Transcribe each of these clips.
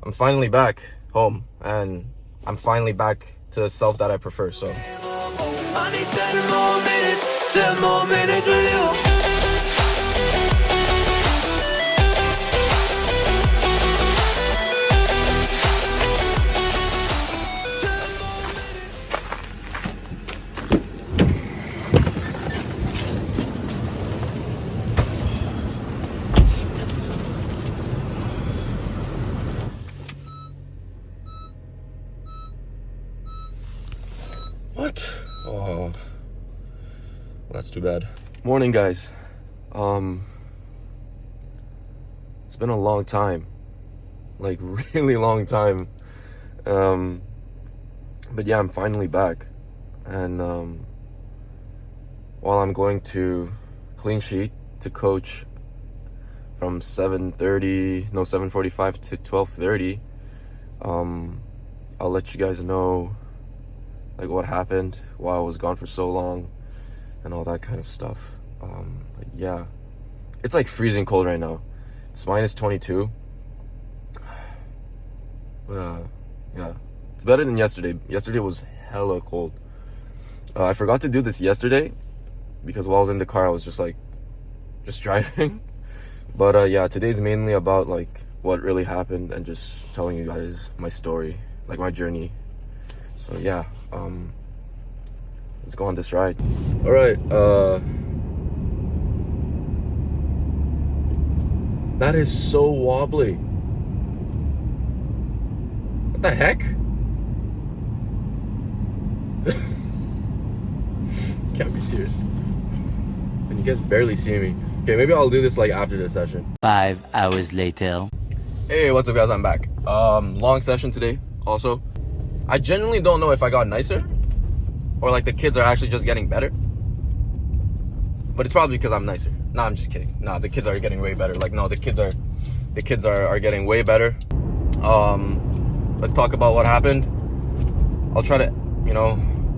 I'm finally back home, and I'm finally back to the self that I prefer, so. I need 10 more minutes with you. What? Oh, that's too bad. Morning, guys. It's been a long time, like really long time. But yeah, I'm finally back, and while I'm going to clean sheet to coach from 7:45 to 12:30, I'll let you guys know like what happened, why I was gone for so long, and all that kind of stuff. But yeah, it's like freezing cold right now. It's minus 22. But yeah, it's better than yesterday. Yesterday was hella cold. I forgot to do this yesterday because while I was in the car, I was just driving. But yeah, today's mainly about like what really happened and just telling you guys my story, like my journey. So yeah, let's go on this ride. All right, that is so wobbly. What the heck? Can't be serious. And you guys barely see me. Okay, maybe I'll do this like after the session. 5 hours later. Hey, what's up, guys? I'm back. Long session today. Also, I genuinely don't know if I got nicer or like the kids are actually just getting better. But it's probably because I'm nicer. Nah, I'm just kidding. Nah, the kids are getting way better. Like, no, the kids are getting way better. Let's talk about what happened. I'll try to,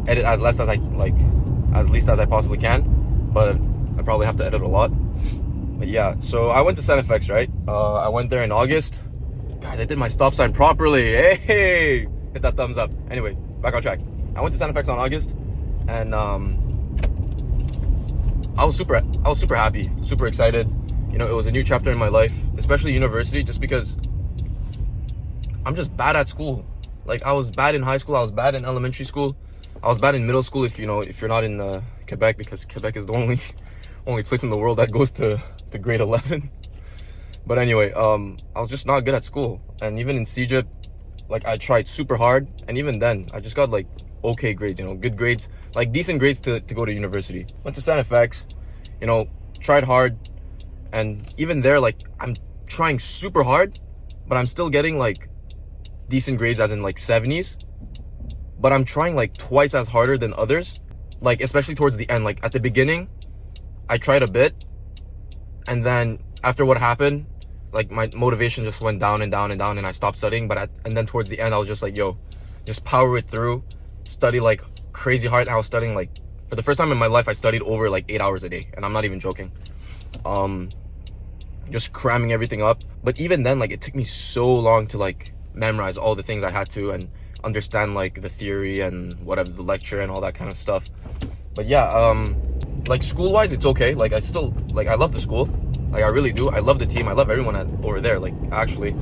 edit as least as I possibly can. But I probably have to edit a lot. But yeah, so I went to SnB, right? I went there in August. Guys, I did my stop sign properly. Hey! Hit that thumbs up. Anyway, back on track. I went to SnB on August, and I was super happy, super excited. It was a new chapter in my life, especially university, just because I'm just bad at school. Like, I was bad in high school, I was bad in elementary school, I was bad in middle school. If you're not in Quebec, because Quebec is the only place in the world that goes to grade 11. But anyway, I was just not good at school, and even in CJIP, like, I tried super hard, and even then I just got like okay grades, good grades, like decent grades to go to university. Went to SnB, tried hard, and even there, like, I'm trying super hard, but I'm still getting like decent grades, as in like 70s, but I'm trying like twice as harder than others, like especially towards the end. Like, at the beginning I tried a bit, and then after what happened, like, my motivation just went down and down and down, and I stopped studying. And then towards the end, I was just like, yo, just power it through, study like crazy hard. And I was studying, like, for the first time in my life, I studied over like 8 hours a day, and I'm not even joking. Just cramming everything up. But even then, like, it took me so long to like memorize all the things I had to and understand like the theory and whatever, the lecture and all that kind of stuff. But yeah, like, school-wise, it's okay. Like, I still, like, I love the school. Like, I really do. I love the team. I love everyone over there. Like, actually,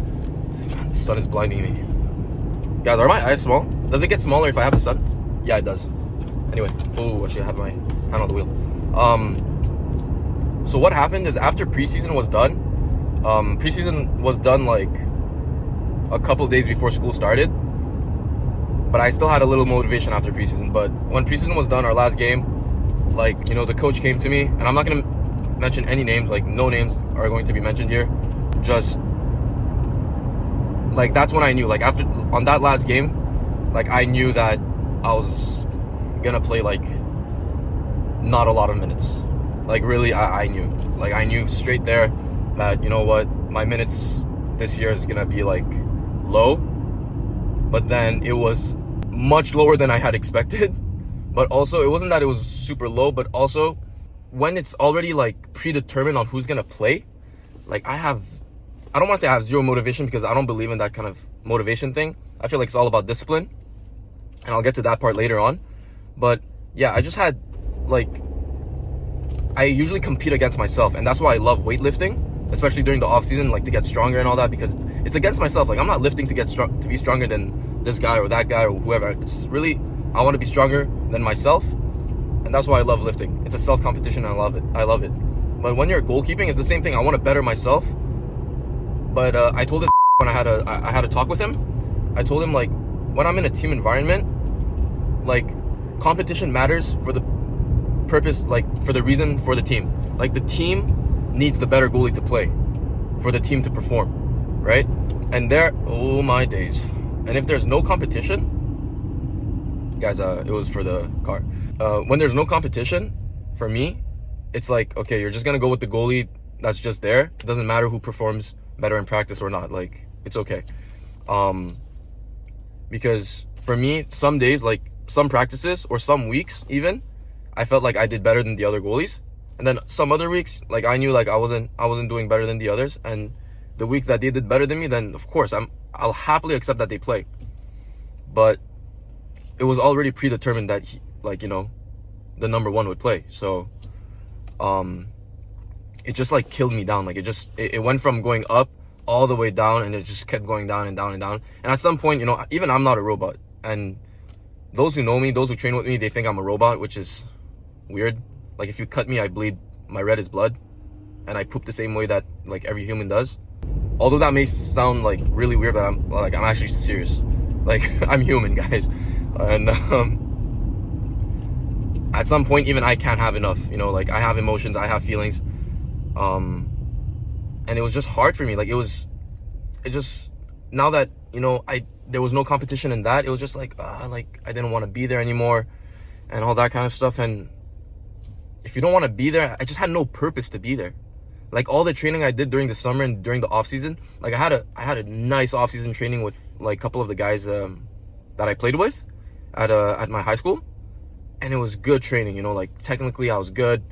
the sun is blinding me. Guys, are my eyes small? Does it get smaller if I have the sun? Yeah, it does. Anyway, I should have my hand on the wheel. So what happened is, after preseason was done, like a couple days before school started. But I still had a little motivation after preseason. But when preseason was done, our last game, like, the coach came to me, and I'm not gonna mention any names, like, no names are going to be mentioned here. Just like, that's when I knew, like, on that last game, like, I knew that I was gonna play like not a lot of minutes. Like, really, I knew, like, I knew straight there that, my minutes this year is gonna be like low. But then it was much lower than I had expected. But also, it wasn't that it was super low, but also when it's already like predetermined on who's gonna play, like, I have I don't want to say I have zero motivation, because I don't believe in that kind of motivation thing. I feel like it's all about discipline, and I'll get to that part later on. But yeah, I just had, like, I usually compete against myself, and that's why I love weightlifting, especially during the off season, like to get stronger and all that, because it's against myself. Like, I'm not lifting to get to be stronger than this guy or that guy or whoever. It's really, I want to be stronger than myself, and that's why I love lifting. It's a self competition, and I love it. But when you're goalkeeping, it's the same thing. I want to better myself. But I told this when I had a talk with him. I told him, like, when I'm in a team environment, like, competition matters for the purpose, like, for the reason for the team. Like, the team needs the better goalie to play for the team to perform, right? And oh my days. And if there's no competition, guys, it was for the car. When there's no competition, for me, it's like, okay, you're just gonna go with the goalie that's just there. It doesn't matter who performs better in practice or not. Like, it's okay. Because for me, some days, like some practices or some weeks even, I felt like I did better than the other goalies. And then some other weeks, like, I knew like I wasn't doing better than the others. And the weeks that they did better than me, then of course I'll happily accept that they play. But it was already predetermined that the number one would play. So it just like killed me down. Like, it went from going up all the way down, and it just kept going down and down and down. And at some point, even I'm not a robot. And those who know me, those who train with me, they think I'm a robot, which is weird. Like, if you cut me, I bleed. My red is blood, and I poop the same way that like every human does. Although that may sound like really weird, but I'm actually serious. Like, I'm human, guys. And at some point, even I can't have enough. Like, I have emotions, I have feelings. And it was just hard for me. Like, now that, there was no competition in that, it was just like, I didn't want to be there anymore and all that kind of stuff. And if you don't want to be there, I just had no purpose to be there. Like, all the training I did during the summer and during the off season, like, I had a nice off season training with like a couple of the guys that I played with at my high school, and it was good training. Like, technically I was good.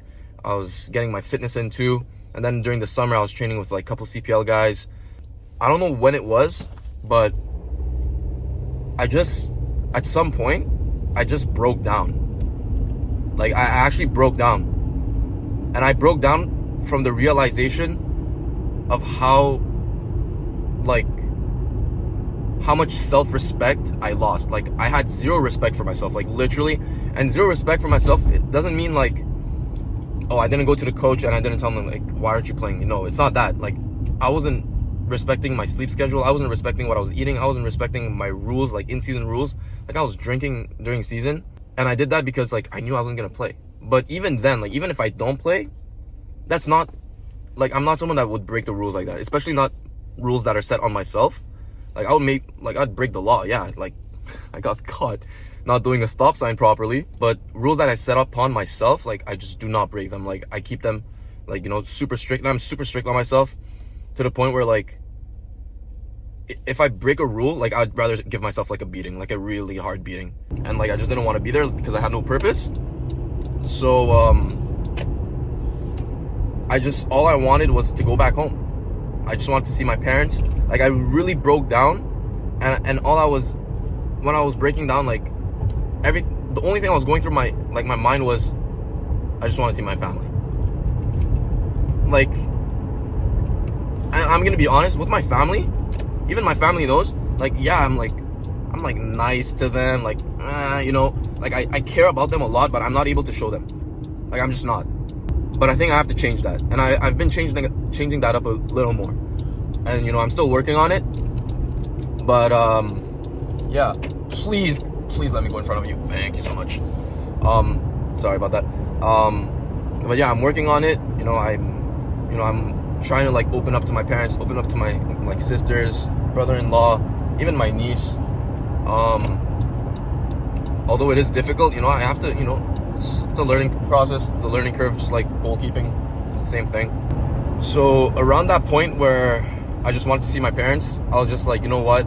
I was getting my fitness in too. And then during the summer, I was training with like a couple CPL guys. I don't know when it was, but at some point, I just broke down. Like, I actually broke down. And I broke down from the realization of how much self-respect I lost. Like, I had zero respect for myself, like, literally. And zero respect for myself, it doesn't mean like, oh, I didn't go to the coach and I didn't tell him, like, why aren't you playing? No, it's not that. Like, I wasn't respecting my sleep schedule. I wasn't respecting what I was eating. I wasn't respecting my rules, like in-season rules. Like, I was drinking during season. And I did that because, like, I knew I wasn't going to play. But even then, like, even if I don't play, that's not, like, I'm not someone that would break the rules like that. Especially not rules that are set on myself. Like, I'd break the law. Yeah, like, I got caught not doing a stop sign properly, but rules that I set upon myself, like, I just do not break them. Like, I keep them, like, super strict. And I'm super strict on myself to the point where, like, if I break a rule, like, I'd rather give myself like a beating, like a really hard beating. And like, I just didn't want to be there because I had no purpose. So all I wanted was to go back home. I just wanted to see my parents. Like, I really broke down, and when I was breaking down, like, the only thing I was going through my mind was, I just want to see my family. Like, I'm gonna be honest with my family. Even my family knows. Like, yeah, I'm nice to them. Like, like, I care about them a lot, but I'm not able to show them. Like, I'm just not. But I think I have to change that, and I've been changing that up a little more. And I'm still working on it. But yeah, please let me go in front of you. Thank you so much. Sorry about that. But yeah, I'm working on it. I'm trying to, like, open up to my parents, open up to my, like, sisters, brother-in-law, even my niece. Although it is difficult, I have to, it's a learning process, it's a learning curve, just like goalkeeping, it's the same thing. So around that point where I just wanted to see my parents, I was just like, you know what?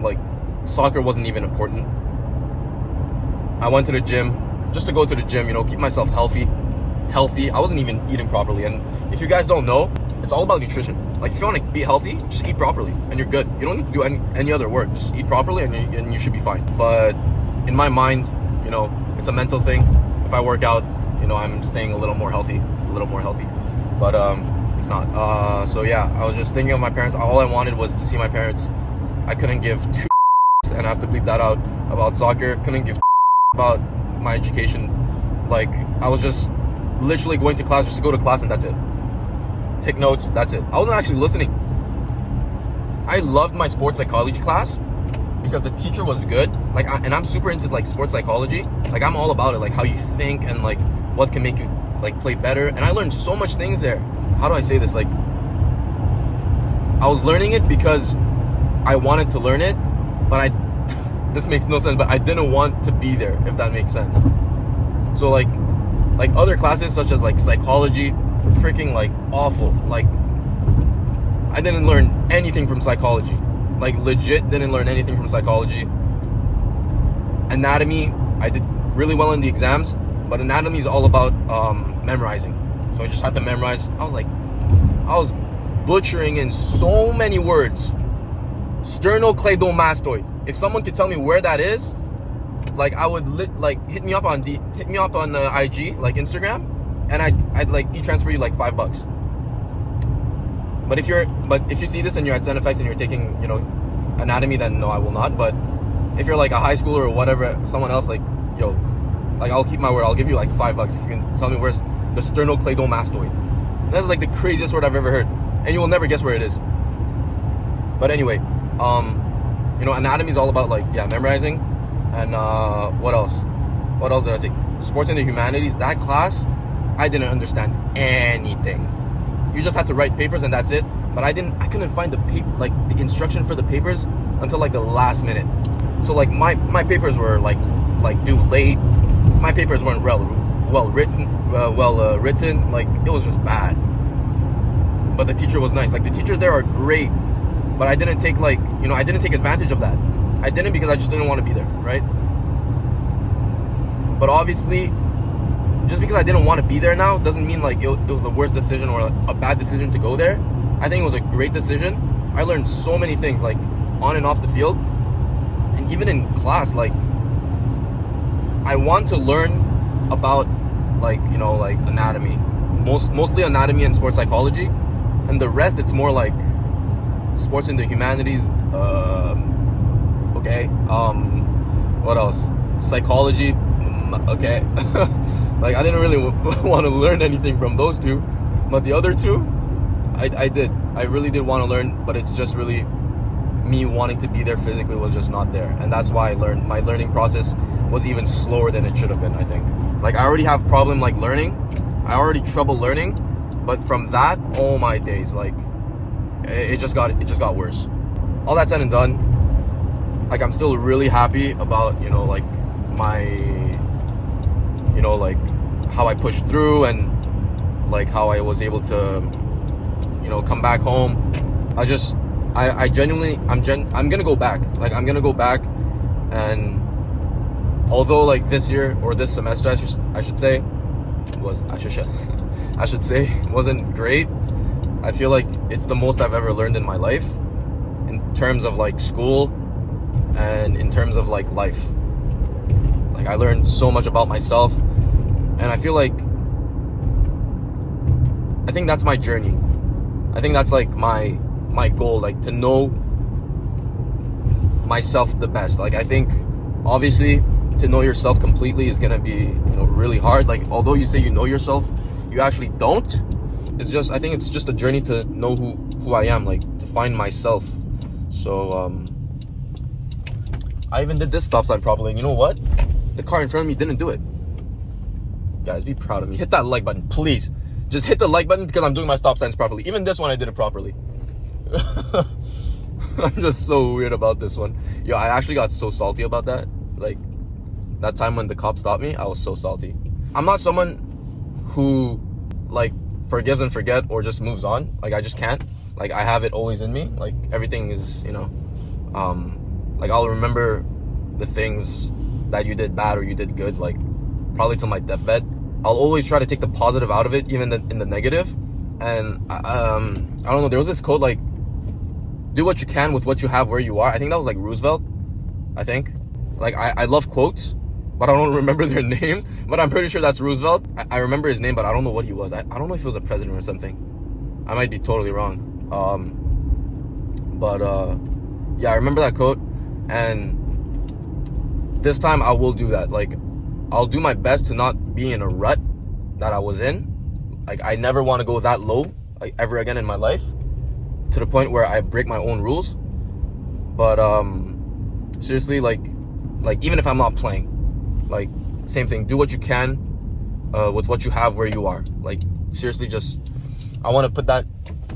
Like, soccer wasn't even important. I went to the gym just to go to the gym, keep myself healthy. I wasn't even eating properly. And if you guys don't know, it's all about nutrition. Like, if you want to be healthy, just eat properly, and you're good. You don't need to do any other work. Just eat properly, and you should be fine. But in my mind, you know, it's a mental thing. If I work out, you know, I'm staying a little more healthy. But it's not. So yeah, I was just thinking of my parents. All I wanted was to see my parents. I couldn't give two and I have to bleep that out about soccer. Couldn't give about my education. Like, I was just literally going to class just to go to class, and that's it. Take notes, that's it. I wasn't actually listening. I loved my sports psychology class because the teacher was good. Like, and I'm super into like sports psychology. Like, I'm all about it, like how you think and like what can make you like play better. And I learned so much things there. How do I say this? Like, I was learning it because I wanted to learn it, but this makes no sense, but I didn't want to be there, if that makes sense. So like other classes such as like psychology, freaking like awful. Like, I didn't learn anything from psychology. Like, legit didn't learn anything from psychology. Anatomy, I did really well in the exams, but anatomy is all about memorizing. So I just had to memorize. I was butchering in so many words. Sternocleidomastoid. If someone could tell me where that is, like, I would hit me up on IG, like Instagram, and I'd like e-transfer you like $5. But if you see this and you're at SnFX and you're taking, you know, anatomy, then no, I will not. But if you're like a high schooler or whatever, someone else, like, yo, like, I'll keep my word. I'll give you like $5 if you can tell me where's the sternocleidomastoid. That's like the craziest word I've ever heard, and you will never guess where it is. But anyway, you know, anatomy is all about like, yeah, memorizing. And what else? What else did I take? Sports and the humanities. That class, I didn't understand anything. You just had to write papers and that's it. But I couldn't find the instruction for the papers until like the last minute. So like my papers were like due late. My papers weren't well written. Like, it was just bad. But the teacher was nice. Like, the teachers there are great. But I didn't take I didn't take advantage of that. I didn't because I just didn't want to be there, right? But obviously, just because I didn't want to be there now doesn't mean like it was the worst decision or a bad decision to go there. I think it was a great decision. I learned so many things, like, on and off the field. And even in class, like, I want to learn about, like, you know, like anatomy. Mostly anatomy and sports psychology. And the rest, it's more like sports in the humanities. Okay. What else? Psychology. Okay. Like, I didn't really want to learn anything from those two, but the other two, I did. I really did want to learn, but it's just really me wanting to be there physically was just not there, and that's why my learning process was even slower than it should have been. I think. Like, I already have problem like learning. I already trouble learning, but from that, oh my days, like, it just got worse. All that said and done, like, I'm still really happy about, you know, like, my, you know, like, how I pushed through and like how I was able to, you know, come back home. I genuinely, I'm gonna go back. Like, I'm gonna go back, and although like this year or this semester, I should say wasn't great. I feel like it's the most I've ever learned in my life, in terms of like school and in terms of like life. Like, I learned so much about myself, and I feel like, I think that's my journey. I think that's like my goal, like, to know myself the best. Like, I think obviously to know yourself completely is gonna be, you know, really hard. Like, although you say you know yourself, you actually don't. I think it's just a journey to know who I am, like, to find myself. So I even did this stop sign properly, and you know what? The car in front of me didn't do it. Guys, be proud of me. Hit that like button, please. Just hit the like button because I'm doing my stop signs properly. Even this one, I did it properly. I'm just so weird about this one. Yo, I actually got so salty about that. Like, that time when the cop stopped me, I was so salty. I'm not someone who, like, forgives and forget or just moves on. Like, I just can't. Like, I have it always in me. Like, everything is, you know, like, I'll remember the things that you did bad or you did good, like, probably till my deathbed. I'll always try to take the positive out of it, even in the negative. And I don't know, there was this quote like, do what you can with what you have where you are. I think that was like Roosevelt, I think. Like, I love quotes, but I don't remember their names. But I'm pretty sure that's Roosevelt. I remember his name, but I don't know what he was. I don't know if he was a president or something. I might be totally wrong. Yeah, I remember that quote. And this time I will do that. Like, I'll do my best to not be in a rut that I was in. Like, I never want to go that low, like, ever again in my life, to the point where I break my own rules. But seriously, like even if I'm not playing, like, same thing, do what you can with what you have where you are. Like, seriously, just, I want to put that,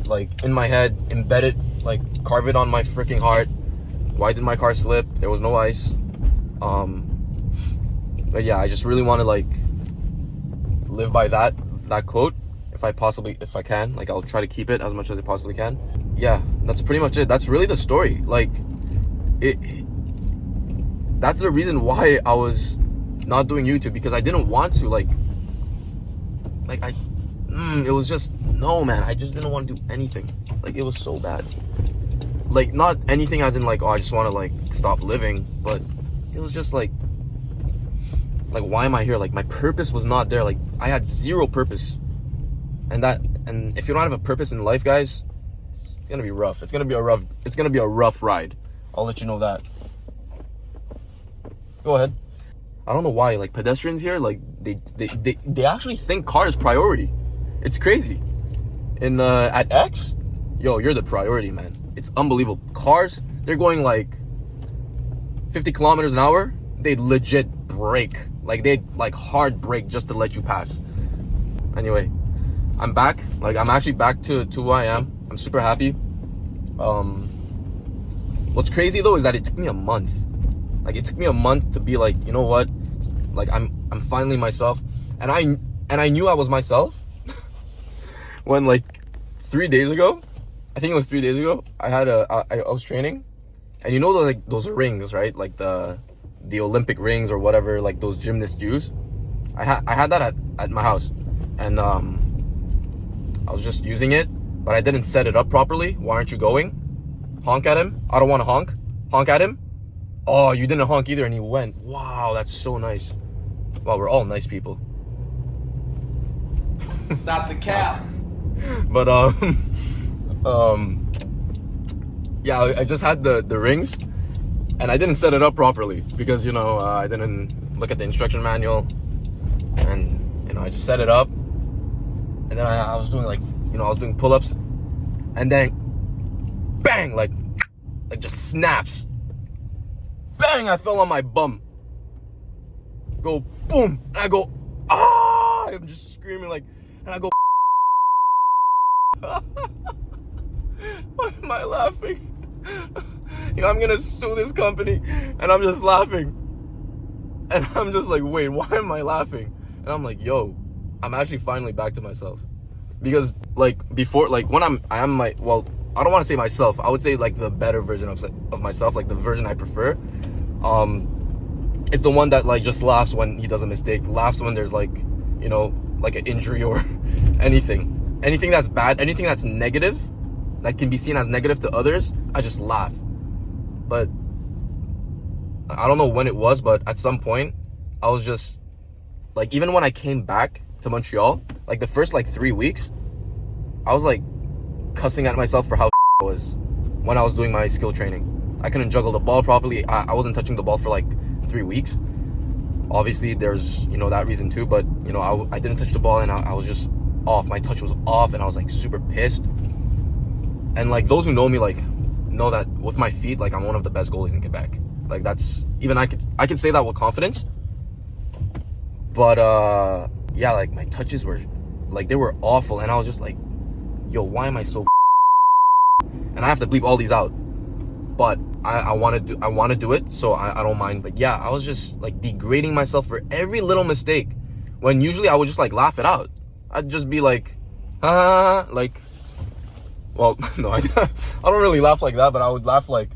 like, in my head, embed it, like, carve it on my freaking heart. Why did my car slip? There was no ice. But yeah, I just really want to, like, live by that quote if I can. Like, I'll try to keep it as much as I possibly can. Yeah, that's pretty much it. That's really the story. Like, that's the reason why I was not doing YouTube, because I didn't want to, it was just, no, man, I just didn't want to do anything. Like, it was so bad. Like, not anything as in, like, oh, I just want to, like, stop living, but it was just like, why am I here? Like, my purpose was not there. Like, I had zero purpose. And if you don't have a purpose in life, guys, it's gonna be rough. It's gonna be a rough ride. I'll let you know that. Go ahead. I don't know why, like, pedestrians here, like, they actually think car is priority. It's crazy. At X, yo, you're the priority, man. It's unbelievable. Cars, they're going like 50 kilometers an hour. They legit brake. Like, they like hard brake just to let you pass. Anyway, I'm back. Like, I'm actually back to who I am. I'm super happy. What's crazy though is that it took me a month. Like, it took me a month to be like, you know what? Like, I'm finally myself. And I knew I was myself when, like, 3 days ago, I think it was 3 days ago, I was training, and you know, like, those rings, right? Like the Olympic rings or whatever, like those gymnast use. I had that at my house, and I was just using it, but I didn't set it up properly. Why aren't you going? Honk at him. I don't want to honk. Honk at him. Oh, you didn't honk either, and he went. Wow, that's so nice. Wow, we're all nice people. Stop the cap. But yeah, I just had the rings, and I didn't set it up properly because, you know, I didn't look at the instruction manual, and, you know, I just set it up, and then I was doing, like, you know, I was doing pull-ups, and then bang, like just snaps. Bang, I fell on my bum. Go boom, and I go, ah, I'm just screaming, like, and I go, why am I laughing? You know, I'm gonna sue this company, and I'm just laughing. And I'm just like, wait, why am I laughing? And I'm like, yo, I'm actually finally back to myself. Because, like, before, like, when I am my, well, I don't want to say myself, I would say, like, the better version of myself, like, the version I prefer. It's the one that, like, just laughs when he does a mistake, laughs when there's, like, you know, like an injury or anything that's bad, anything that's negative, that can be seen as negative to others, I just laugh. But I don't know when it was, but at some point I was just like, even when I came back to Montreal, like the first like 3 weeks, I was like cussing at myself for how I was when I was doing my skill training. I couldn't juggle the ball properly. I wasn't touching the ball for like 3 weeks. Obviously there's, you know, that reason too, but, you know, I didn't touch the ball, and I was just off. My touch was off, and I was like super pissed. And like, those who know me, like, know that with my feet, like, I'm one of the best goalies in Quebec. Like, that's, even I could say that with confidence. But yeah, like, my touches were like, they were awful, and I was just like, yo, why am I so and I have to bleep all these out, but I want to do it, so I don't mind. But yeah, I was just like degrading myself for every little mistake, when usually I would just like laugh it out. I'd just be like, like, well, no, I don't really laugh like that, but I would laugh like,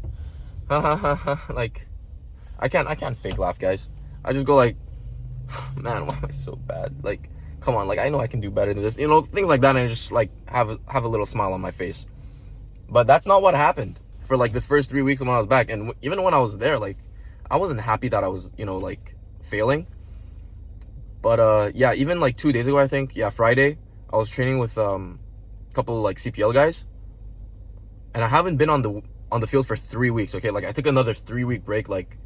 like, I can't fake laugh, guys. I just go like, man, why am I so bad? Like, come on, like I know I can do better than this, you know, things like that, and I just like have a little smile on my face. But that's not what happened for like the first 3 weeks when I was back. And even when I was there, like I wasn't happy that I was, you know, like failing. But yeah, even like 2 days ago, I think, yeah, Friday, I was training with a couple like CPL guys, and I haven't been on the field for 3 weeks. Okay, like I took another 3-week break, like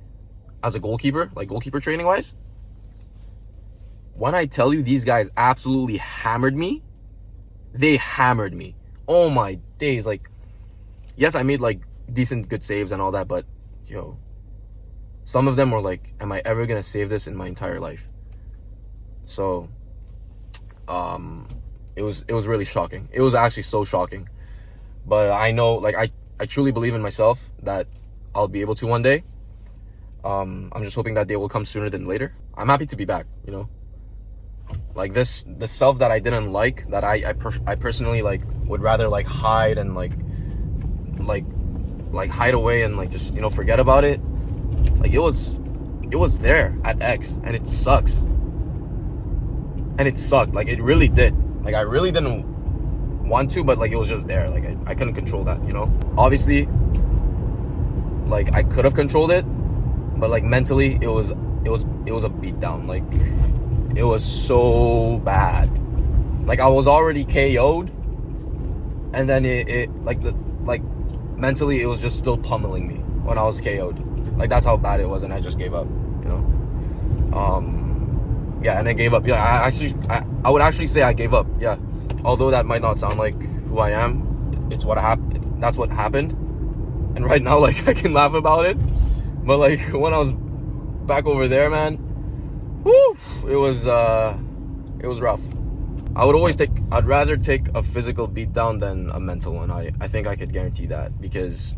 as a goalkeeper, like goalkeeper training wise. When I tell you these guys absolutely hammered me, they hammered me. Oh my days. Like, yes, I made like decent, good saves and all that, but yo, some of them were like, am I ever gonna save this in my entire life? So, it was really shocking. It was actually so shocking. But I know, like, I truly believe in myself that I'll be able to one day. I'm just hoping that day will come sooner than later. I'm happy to be back, you know? Like the self that I didn't like, that I personally like would rather like hide and like hide away and like just, you know, forget about it. Like it was there at X, and it sucks. And it sucked. Like it really did. Like I really didn't want to, but like it was just there. Like I couldn't control that, you know? Obviously, like I could have controlled it, but like mentally it was a beatdown. Like it was so bad. Like I was already KO'd, and then it mentally it was just still pummeling me when I was KO'd. Like that's how bad it was, and I just gave up, you know? Yeah, and I gave up. Yeah, I would actually say I gave up. Yeah. Although that might not sound like who I am, it's what happened. That's what happened. And right now, like I can laugh about it, but like when I was back over there, man, whew, it was rough. I'd rather take a physical beatdown than a mental one. I think I could guarantee that, because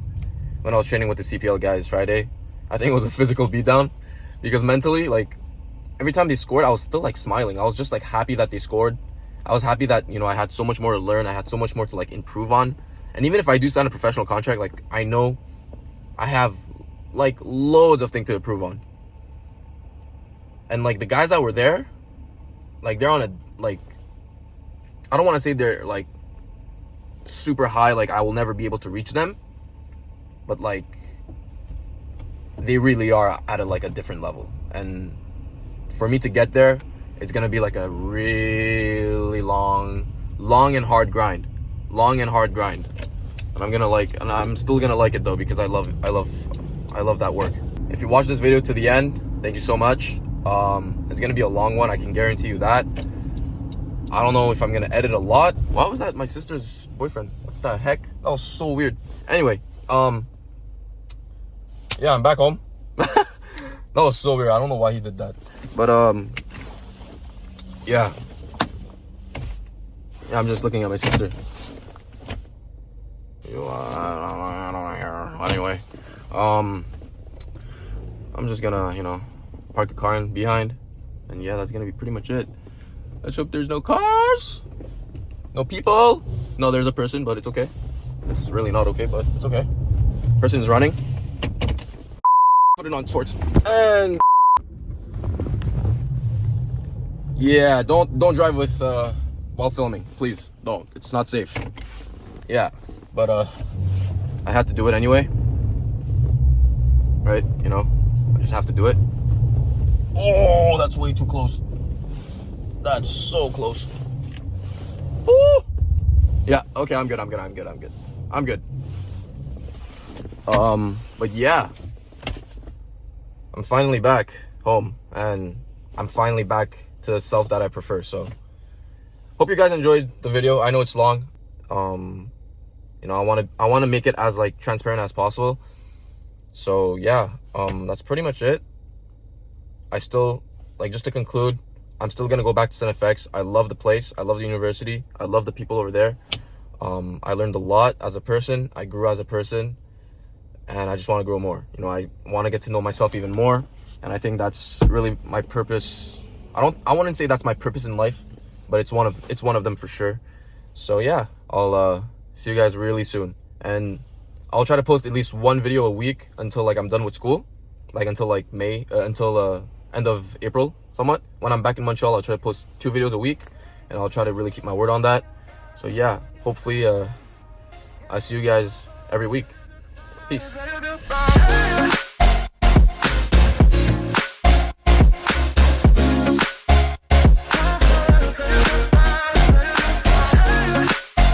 when I was training with the CPL guys Friday, I think it was a physical beatdown, because mentally, like every time they scored, I was still like smiling. I was just like happy that they scored. I was happy that, you know, I had so much more to learn. I had so much more to like improve on. And even if I do sign a professional contract, like I know I have like loads of things to improve on. And like the guys that were there, like they're on a, like, I don't want to say they're like super high, like I will never be able to reach them, but like they really are at a different level. And for me to get there, it's gonna be like a really long and hard grind. And I'm still gonna like it though, because I love that work. If you watch this video to the end, thank you so much. It's gonna be a long one, I can guarantee you that. I don't know if I'm gonna edit a lot. Why was that my sister's boyfriend? What the heck? That was so weird. Anyway, yeah, I'm back home. That was so weird. I don't know why he did that. But yeah, I'm just looking at my sister. Anyway, I'm just gonna, you know, park the car in behind, and yeah, that's gonna be pretty much it. Let's hope there's no cars, no people. No, there's a person, but it's okay. It's really not okay, but it's okay. Person's running. Put it on sports. And yeah, don't drive with while filming, please. Don't. It's not safe. Yeah, but I had to do it anyway. Right? You know, I just have to do it. Oh, that's way too close. That's so close. Ooh. Yeah, okay, I'm good. But yeah, I'm finally back home, and I'm finally back to the self that I prefer. So hope you guys enjoyed the video. I know it's long. You know, I want to make it as like transparent as possible. So yeah, that's pretty much it. I still, like, just to conclude, I'm still gonna go back to SnFX. I love the place. I love the university. I love the people over there. I learned a lot as a person. I grew as a person, and I just want to grow more. You know, I want to get to know myself even more, and I think that's really my purpose. I wouldn't say that's my purpose in life, but it's one of them for sure. So yeah, I'll see you guys really soon, and I'll try to post at least one video a week until like I'm done with school, like until like May, until end of April, somewhat. When I'm back in Montreal, I'll try to post 2 videos a week, and I'll try to really keep my word on that. So yeah, hopefully I see you guys every week. Peace.